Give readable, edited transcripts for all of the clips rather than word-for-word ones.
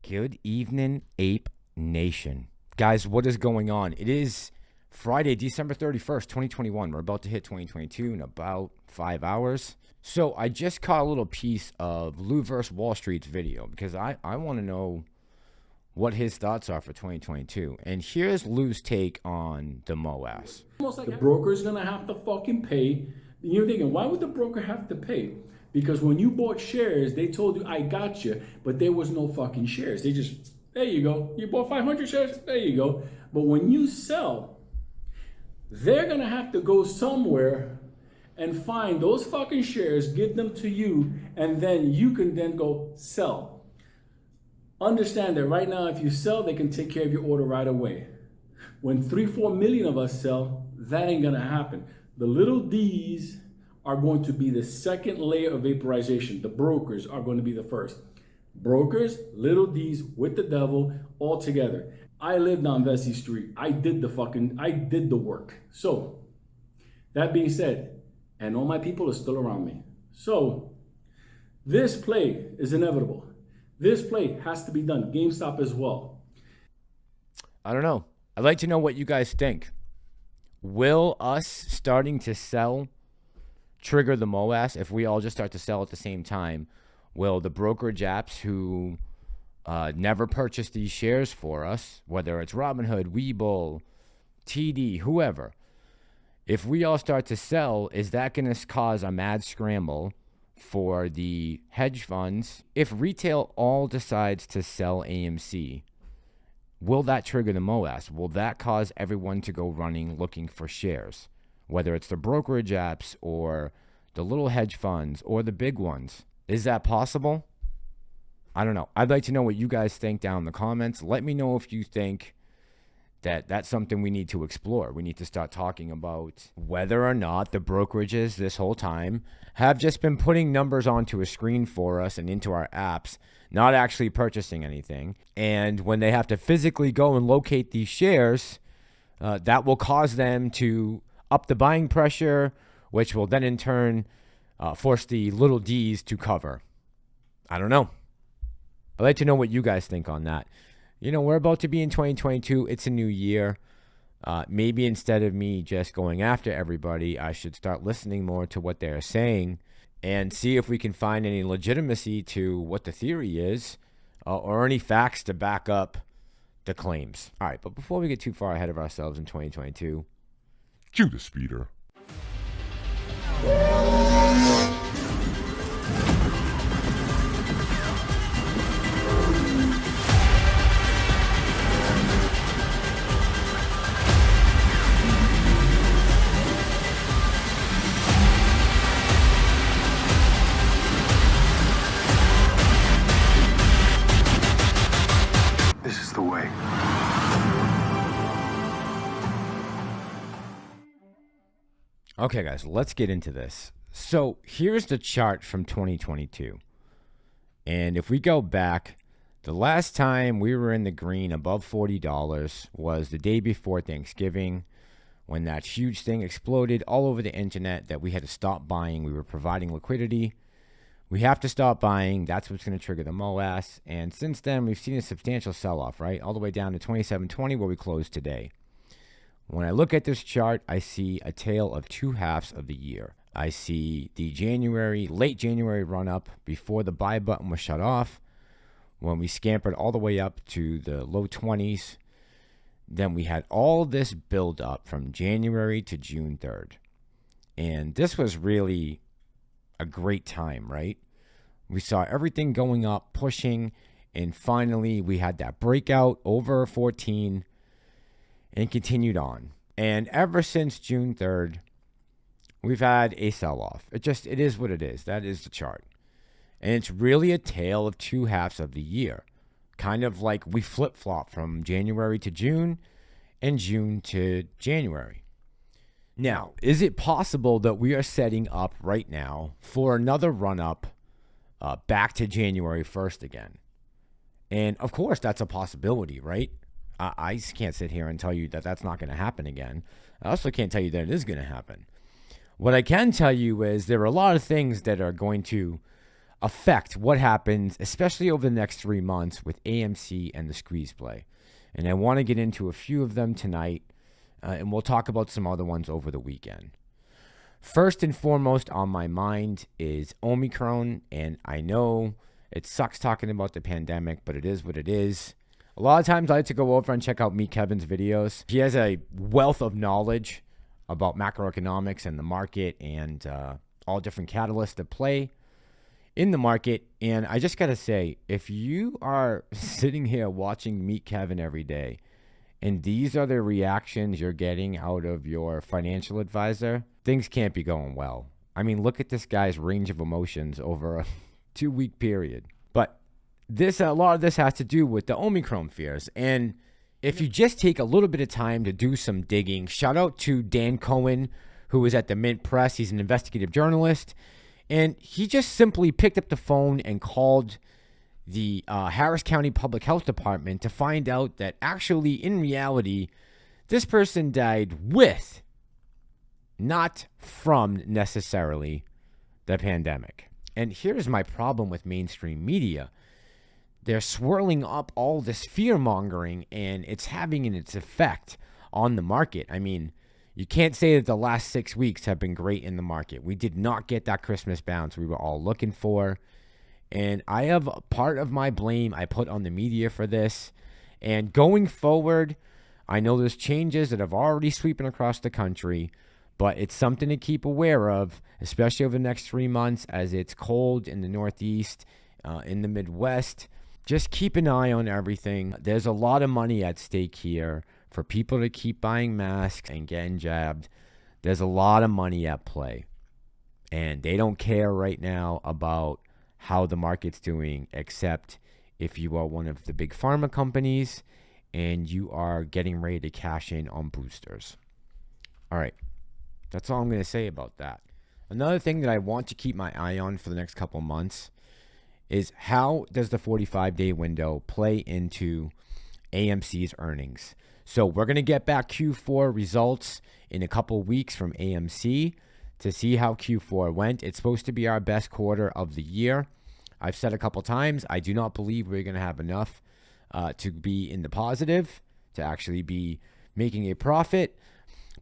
Good evening, Ape Nation. Guys, what is going on? It is Friday, December 31st, 2021. We're about to hit 2022 in about 5 hours. So I just caught a little piece of Lou vs. Wall Street's video because I want to know what his thoughts are for 2022. And here's Lou's take on the MOASS. The broker's going to have to fucking pay. You're thinking, why would the broker have to pay? Because when you bought shares, they told you, I got you, but there was no fucking shares. They just, there you go. You bought 500 shares, there you go. But when you sell, they're going to have to go somewhere and find those fucking shares, give them to you, and then you can then go sell. Understand that right now, if you sell, they can take care of your order right away. When 3-4 million of us sell, that ain't going to happen. The little D's are going to be the second layer of vaporization. The brokers are going to be the first. Brokers, little D's with the devil all together. I lived on Vesey Street. I did the work. So that being said, and all my people are still around me. So this play is inevitable. This play has to be done. GameStop as well. I don't know. I'd like to know what you guys think. Will us starting to sell trigger the MOASS? If we all just start to sell at the same time, will the brokerage apps who never purchased these shares for us, whether it's Robinhood, Webull, TD, whoever, if we all start to sell, is that going to cause a mad scramble for the hedge funds? If retail all decides to sell AMC, will that trigger the MOASS? Will that cause everyone to go running looking for shares? Whether it's the brokerage apps or the little hedge funds or the big ones. Is that possible? I don't know. I'd like to know what you guys think down in the comments. Let me know if you think that that's something we need to explore. We need to start talking about whether or not the brokerages this whole time have just been putting numbers onto a screen for us and into our apps, not actually purchasing anything. And when they have to physically go and locate these shares, that will cause them to up the buying pressure, which will then in turn force the little D's to cover. I don't know. I'd like to know what you guys think on that. You know, we're about to be in 2022. It's a new year. Maybe instead of me just going after everybody, I should start listening more to what they're saying and see if we can find any legitimacy to what the theory is or any facts to back up the claims. All right, but before we get too far ahead of ourselves in 2022, cue the speeder. This is the way. Okay, guys, let's get into this. So here's the chart from 2022. And if we go back, the last time we were in the green above $40 was the day before Thanksgiving, when that huge thing exploded all over the internet that we had to stop buying. We were providing liquidity. We have to stop buying. That's what's going to trigger the MOASS. And since then, we've seen a substantial sell-off, right? All the way down to 27.20 where we closed today. When I look at this chart, I see a tale of two halves of the year. I see the late January run up before the buy button was shut off, when we scampered all the way up to the low 20s. Then we had all this build up from January to June 3rd. And this was really a great time, right? We saw everything going up, pushing, and finally we had that breakout over 14 and continued on. And ever since June 3rd, we've had a sell-off. It is what it is. That is the chart. And it's really a tale of two halves of the year. Kind of like we flip-flop from January to June and June to January. Now, is it possible that we are setting up right now for another run-up back to January 1st again? And of course, that's a possibility, right? I just can't sit here and tell you that that's not going to happen again. I also can't tell you that it is going to happen. What I can tell you is there are a lot of things that are going to affect what happens, especially over the next 3 months with AMC and the squeeze play. And I want to get into a few of them tonight, and we'll talk about some other ones over the weekend. First and foremost on my mind is Omicron, and I know it sucks talking about the pandemic, but it is what it is. A lot of times I like to go over and check out Meet Kevin's videos. He has a wealth of knowledge about macroeconomics and the market and all different catalysts that play in the market. And I just got to say, if you are sitting here watching Meet Kevin every day, and these are the reactions you're getting out of your financial advisor, things can't be going well. I mean, look at this guy's range of emotions over a 2-week period. But a lot of this has to do with the Omicron fears. And if you just take a little bit of time to do some digging, shout out to Dan Cohen, who was at the Mint Press. He's an investigative journalist. And he just simply picked up the phone and called the Harris County Public Health Department to find out that actually, in reality, this person died with, not from necessarily, the pandemic. And here's my problem with mainstream media. They're swirling up all this fear-mongering, and it's having its effect on the market. I mean, you can't say that the last 6 weeks have been great in the market. We did not get that Christmas bounce we were all looking for. And I have part of my blame I put on the media for this. And going forward, I know there's changes that have already sweeping across the country, but it's something to keep aware of, especially over the next 3 months as it's cold in the Northeast, in the Midwest. Just keep an eye on everything. There's a lot of money at stake here for people to keep buying masks and getting jabbed. There's a lot of money at play. And they don't care right now about how the market's doing, except if you are one of the big pharma companies and you are getting ready to cash in on boosters. All right. That's all I'm going to say about that. Another thing that I want to keep my eye on for the next couple months is how does the 45-day window play into AMC's earnings? So we're going to get back Q4 results in a couple weeks from AMC to see how Q4 went. It's supposed to be our best quarter of the year. I've said a couple times, I do not believe we're going to have enough to be in the positive, to actually be making a profit.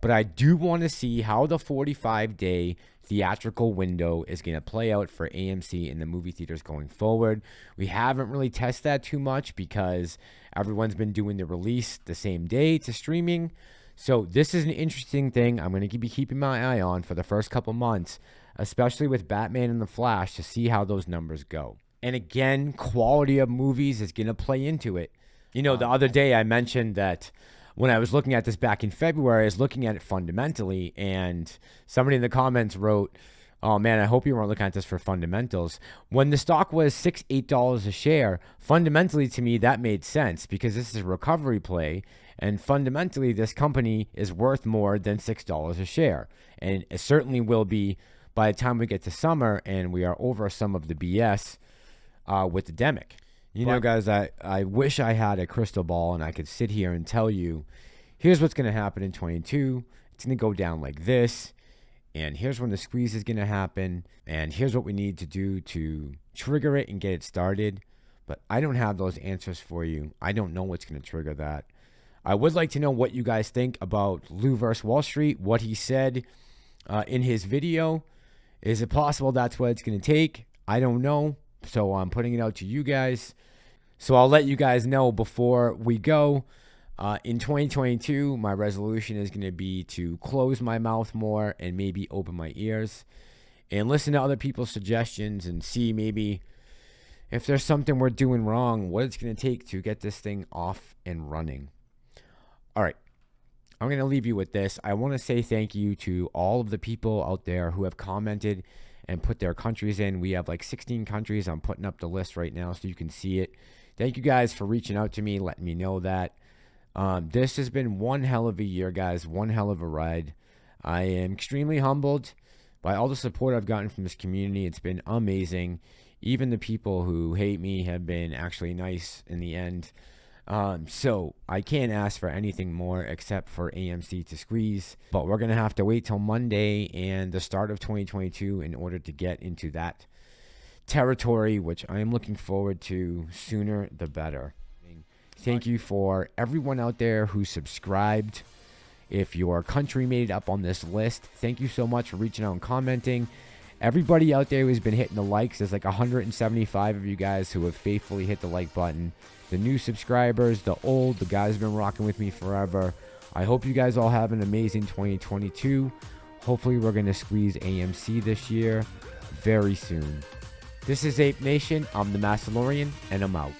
But I do want to see how the 45-day theatrical window is going to play out for AMC in the movie theaters going forward. We haven't really tested that too much because everyone's been doing the release the same day to streaming. So this is an interesting thing I'm going to be keeping my eye on for the first couple months, especially with Batman and The Flash, to see how those numbers go. And again, quality of movies is going to play into it. You know, the other day I mentioned that when I was looking at this back in February, I was looking at it fundamentally, and somebody in the comments wrote, "Oh man, I hope you weren't looking at this for fundamentals." When the stock was $8 a share, fundamentally to me that made sense because this is a recovery play, and fundamentally this company is worth more than $6 a share, and it certainly will be by the time we get to summer and we are over some of the BS with the demic. You know, guys, I wish I had a crystal ball and I could sit here and tell you, here's what's going to happen in 22. It's going to go down like this. And here's when the squeeze is going to happen. And here's what we need to do to trigger it and get it started. But I don't have those answers for you. I don't know what's going to trigger that. I would like to know what you guys think about Lou vs. Wall Street, what he said in his video. Is it possible that's what it's going to take? I don't know. So I'm putting it out to you guys. So I'll let you guys know before we go. In 2022, my resolution is going to be to close my mouth more and maybe open my ears and listen to other people's suggestions and see maybe if there's something we're doing wrong, what it's going to take to get this thing off and running. All right. I'm going to leave you with this. I want to say thank you to all of the people out there who have commented and put their countries in. We have like 16 countries. I'm putting up the list right now so you can see it. Thank you guys for reaching out to me, letting me know that. This has been one hell of a year, guys. One hell of a ride. I am extremely humbled by all the support I've gotten from this community. It's been amazing. Even the people who hate me have been actually nice in the end. So I can't ask for anything more except for AMC to squeeze, but we're going to have to wait till Monday and the start of 2022 in order to get into that territory, which I am looking forward to sooner the better. Thank you for everyone out there who subscribed. If your country made it up on this list, thank you so much for reaching out and commenting. Everybody out there who's been hitting the likes, there's like 175 of you guys who have faithfully hit the like button. The new subscribers, the old, the guys who've been rocking with me forever. I hope you guys all have an amazing 2022. Hopefully we're going to squeeze AMC this year very soon. This is Ape Nation. I'm the Massalorian, and I'm out.